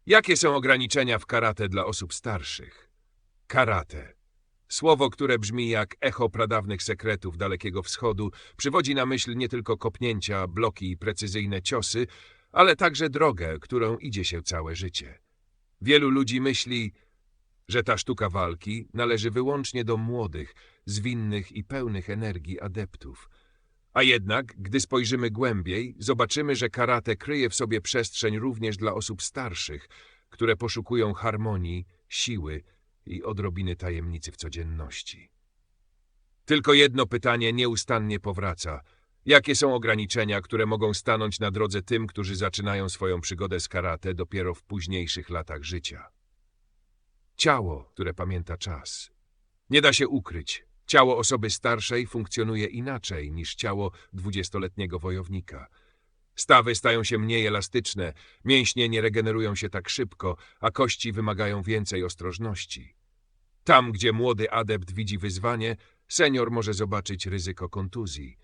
Jakie są ograniczenia w karate dla osób starszych? Karate. Słowo, które brzmi jak echo pradawnych sekretów Dalekiego Wschodu, przywodzi na myśl nie tylko kopnięcia, bloki i precyzyjne ciosy, ale także drogę, którą idzie się całe życie. Wielu ludzi myśli, że ta sztuka walki należy wyłącznie do młodych, zwinnych i pełnych energii adeptów. A jednak, gdy spojrzymy głębiej, zobaczymy, że karate kryje w sobie przestrzeń również dla osób starszych, które poszukują harmonii, siły i odrobiny tajemnicy w codzienności. Tylko jedno pytanie nieustannie powraca. Jakie są ograniczenia, które mogą stanąć na drodze tym, którzy zaczynają swoją przygodę z karate dopiero w późniejszych latach życia? Ciało, które pamięta czas. Nie da się ukryć. Ciało osoby starszej funkcjonuje inaczej niż ciało 20-letniego wojownika. Stawy stają się mniej elastyczne, mięśnie nie regenerują się tak szybko, a kości wymagają więcej ostrożności. Tam, gdzie młody adept widzi wyzwanie, senior może zobaczyć ryzyko kontuzji.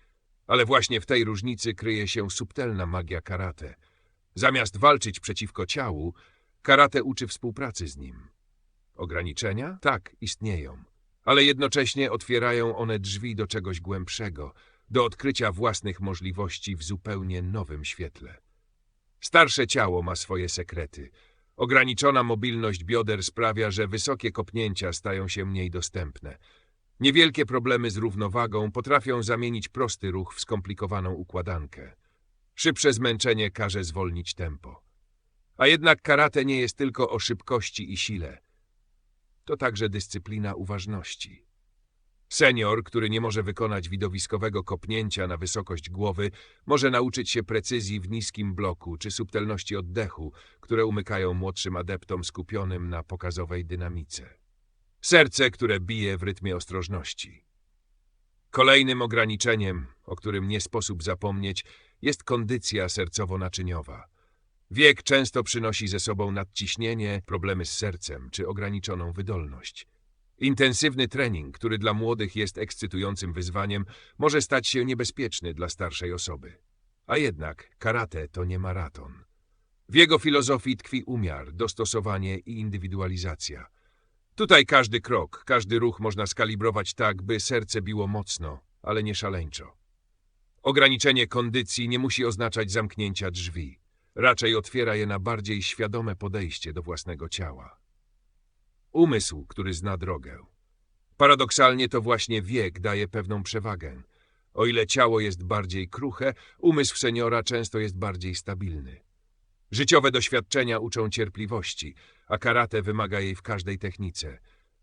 Ale właśnie w tej różnicy kryje się subtelna magia karate. Zamiast walczyć przeciwko ciału, karate uczy współpracy z nim. Ograniczenia? Tak, istnieją. Ale jednocześnie otwierają one drzwi do czegoś głębszego, do odkrycia własnych możliwości w zupełnie nowym świetle. Starsze ciało ma swoje sekrety. Ograniczona mobilność bioder sprawia, że wysokie kopnięcia stają się mniej dostępne. Niewielkie problemy z równowagą potrafią zamienić prosty ruch w skomplikowaną układankę. Szybsze zmęczenie każe zwolnić tempo. A jednak karate nie jest tylko o szybkości i sile. To także dyscyplina uważności. Senior, który nie może wykonać widowiskowego kopnięcia na wysokość głowy, może nauczyć się precyzji w niskim bloku czy subtelności oddechu, które umykają młodszym adeptom skupionym na pokazowej dynamice. Serce, które bije w rytmie ostrożności. Kolejnym ograniczeniem, o którym nie sposób zapomnieć, jest kondycja sercowo-naczyniowa. Wiek często przynosi ze sobą nadciśnienie, problemy z sercem czy ograniczoną wydolność. Intensywny trening, który dla młodych jest ekscytującym wyzwaniem, może stać się niebezpieczny dla starszej osoby. A jednak karate to nie maraton. W jego filozofii tkwi umiar, dostosowanie i indywidualizacja. Tutaj każdy krok, każdy ruch można skalibrować tak, by serce biło mocno, ale nie szaleńczo. Ograniczenie kondycji nie musi oznaczać zamknięcia drzwi. Raczej otwiera je na bardziej świadome podejście do własnego ciała. Umysł, który zna drogę. Paradoksalnie to właśnie wiek daje pewną przewagę. O ile ciało jest bardziej kruche, umysł seniora często jest bardziej stabilny. Życiowe doświadczenia uczą cierpliwości, a karate wymaga jej w każdej technice.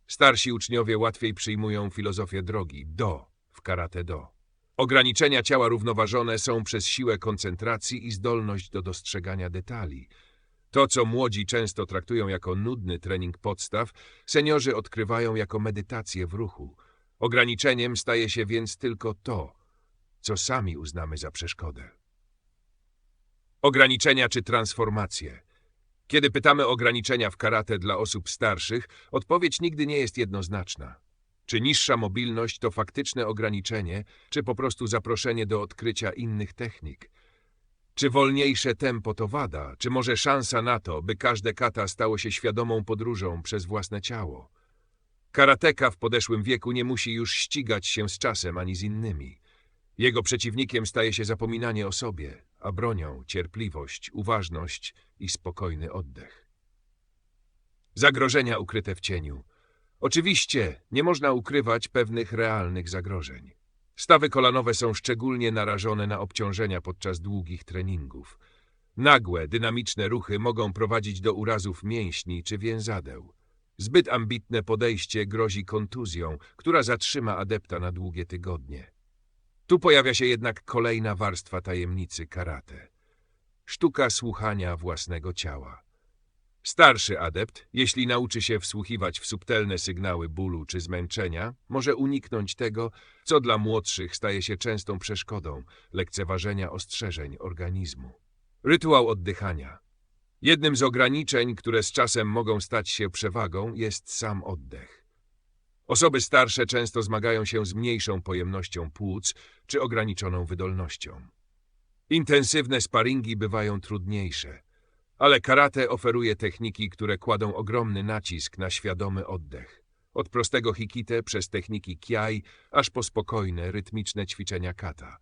Starsi uczniowie łatwiej przyjmują filozofię drogi, do, w karate do. Ograniczenia ciała równoważone są przez siłę koncentracji i zdolność do dostrzegania detali. To, co młodzi często traktują jako nudny trening podstaw, seniorzy odkrywają jako medytację w ruchu. Ograniczeniem staje się więc tylko to, co sami uznamy za przeszkodę. Ograniczenia czy transformacje. Kiedy pytamy o ograniczenia w karate dla osób starszych, odpowiedź nigdy nie jest jednoznaczna. Czy niższa mobilność to faktyczne ograniczenie, czy po prostu zaproszenie do odkrycia innych technik? Czy wolniejsze tempo to wada, czy może szansa na to, by każde kata stało się świadomą podróżą przez własne ciało? Karateka w podeszłym wieku nie musi już ścigać się z czasem ani z innymi. Jego przeciwnikiem staje się zapominanie o sobie, a bronią cierpliwość, uważność i spokojny oddech. Zagrożenia ukryte w cieniu. Oczywiście nie można ukrywać pewnych realnych zagrożeń. Stawy kolanowe są szczególnie narażone na obciążenia podczas długich treningów. Nagłe, dynamiczne ruchy mogą prowadzić do urazów mięśni czy więzadeł. Zbyt ambitne podejście grozi kontuzją, która zatrzyma adepta na długie tygodnie. Tu pojawia się jednak kolejna warstwa tajemnicy karate. Sztuka słuchania własnego ciała. Starszy adept, jeśli nauczy się wsłuchiwać w subtelne sygnały bólu czy zmęczenia, może uniknąć tego, co dla młodszych staje się częstą przeszkodą, lekceważenia ostrzeżeń organizmu. Rytuał oddychania. Jednym z ograniczeń, które z czasem mogą stać się przewagą, jest sam oddech. Osoby starsze często zmagają się z mniejszą pojemnością płuc czy ograniczoną wydolnością. Intensywne sparingi bywają trudniejsze, Ale karate oferuje techniki, które kładą ogromny nacisk na świadomy oddech. Od prostego hikite przez techniki kiai, aż po spokojne, rytmiczne ćwiczenia kata.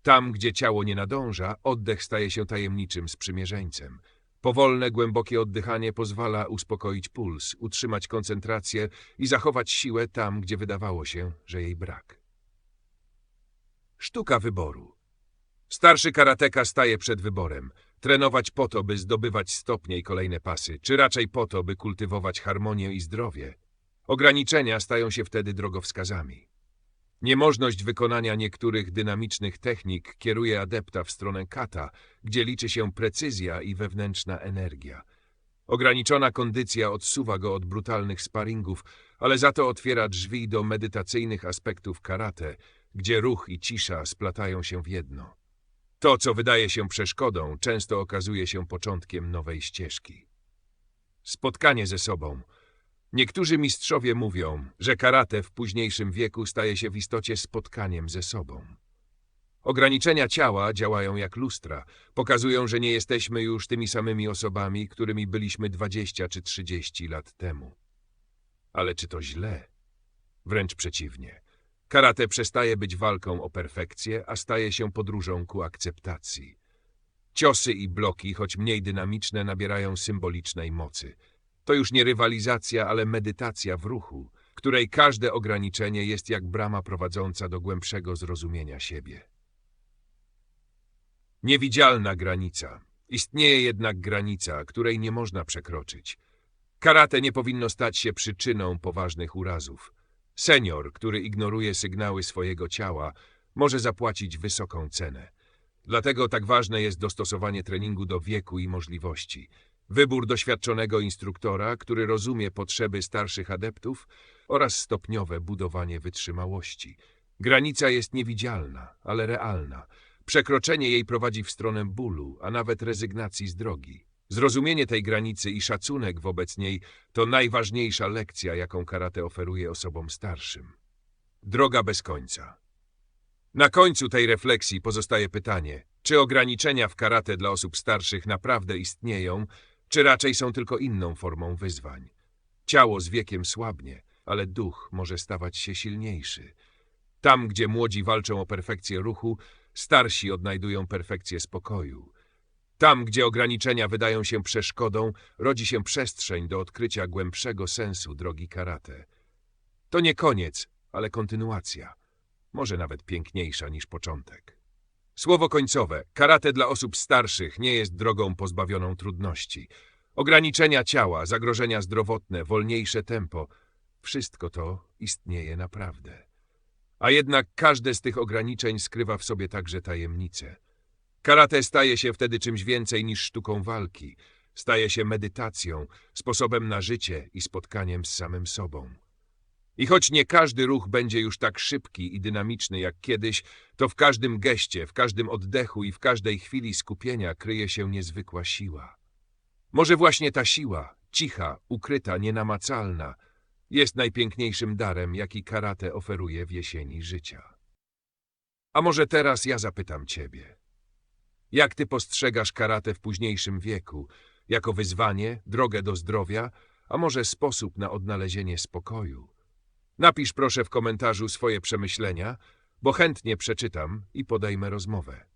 Tam, gdzie ciało nie nadąża, oddech staje się tajemniczym sprzymierzeńcem. Powolne, głębokie oddychanie pozwala uspokoić puls, utrzymać koncentrację i zachować siłę tam, gdzie wydawało się, że jej brak. Sztuka wyboru. Starszy karateka staje przed wyborem. Trenować po to, by zdobywać stopnie i kolejne pasy, czy raczej po to, by kultywować harmonię i zdrowie. Ograniczenia stają się wtedy drogowskazami. Niemożność wykonania niektórych dynamicznych technik kieruje adepta w stronę kata, gdzie liczy się precyzja i wewnętrzna energia. Ograniczona kondycja odsuwa go od brutalnych sparingów, ale za to otwiera drzwi do medytacyjnych aspektów karate, gdzie ruch i cisza splatają się w jedno. To, co wydaje się przeszkodą, często okazuje się początkiem nowej ścieżki. Spotkanie ze sobą. Niektórzy mistrzowie mówią, że karate w późniejszym wieku staje się w istocie spotkaniem ze sobą. Ograniczenia ciała działają jak lustra, pokazują, że nie jesteśmy już tymi samymi osobami, którymi byliśmy 20 czy 30 lat temu. Ale czy to źle? Wręcz przeciwnie. Karate przestaje być walką o perfekcję, a staje się podróżą ku akceptacji. Ciosy i bloki, choć mniej dynamiczne, nabierają symbolicznej mocy. To już nie rywalizacja, ale medytacja w ruchu, której każde ograniczenie jest jak brama prowadząca do głębszego zrozumienia siebie. Niewidzialna granica. Istnieje jednak granica, której nie można przekroczyć. Karate nie powinno stać się przyczyną poważnych urazów. Senior, który ignoruje sygnały swojego ciała, może zapłacić wysoką cenę. Dlatego tak ważne jest dostosowanie treningu do wieku i możliwości. Wybór doświadczonego instruktora, który rozumie potrzeby starszych adeptów oraz stopniowe budowanie wytrzymałości. Granica jest niewidzialna, ale realna. Przekroczenie jej prowadzi w stronę bólu, a nawet rezygnacji z drogi. Zrozumienie tej granicy i szacunek wobec niej to najważniejsza lekcja, jaką karate oferuje osobom starszym. Droga bez końca. Na końcu tej refleksji pozostaje pytanie, czy ograniczenia w karate dla osób starszych naprawdę istnieją, czy raczej są tylko inną formą wyzwań. Ciało z wiekiem słabnie, ale duch może stawać się silniejszy. Tam, gdzie młodzi walczą o perfekcję ruchu, starsi odnajdują perfekcję spokoju. Tam, gdzie ograniczenia wydają się przeszkodą, rodzi się przestrzeń do odkrycia głębszego sensu drogi karate. To nie koniec, ale kontynuacja. Może nawet piękniejsza niż początek. Słowo końcowe. Karate dla osób starszych nie jest drogą pozbawioną trudności. Ograniczenia ciała, zagrożenia zdrowotne, wolniejsze tempo. Wszystko to istnieje naprawdę. A jednak każde z tych ograniczeń skrywa w sobie także tajemnicę. Karate staje się wtedy czymś więcej niż sztuką walki. Staje się medytacją, sposobem na życie i spotkaniem z samym sobą. I choć nie każdy ruch będzie już tak szybki i dynamiczny jak kiedyś, to w każdym geście, w każdym oddechu i w każdej chwili skupienia kryje się niezwykła siła. Może właśnie ta siła, cicha, ukryta, nienamacalna, jest najpiękniejszym darem, jaki karate oferuje w jesieni życia. A może teraz ja zapytam ciebie. Jak ty postrzegasz karate w późniejszym wieku? Jako wyzwanie, drogę do zdrowia, a może sposób na odnalezienie spokoju? Napisz proszę w komentarzu swoje przemyślenia, bo chętnie przeczytam i podejmę rozmowę.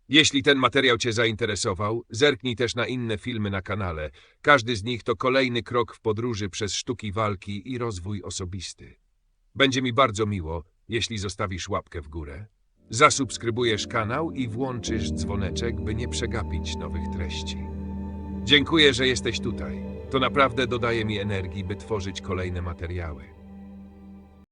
Jeśli ten materiał cię zainteresował, zerknij też na inne filmy na kanale. Każdy z nich to kolejny krok w podróży przez sztuki walki i rozwój osobisty. Będzie mi bardzo miło, jeśli zostawisz łapkę w górę, zasubskrybujesz kanał i włączysz dzwoneczek, by nie przegapić nowych treści. Dziękuję, że jesteś tutaj. To naprawdę dodaje mi energii, by tworzyć kolejne materiały.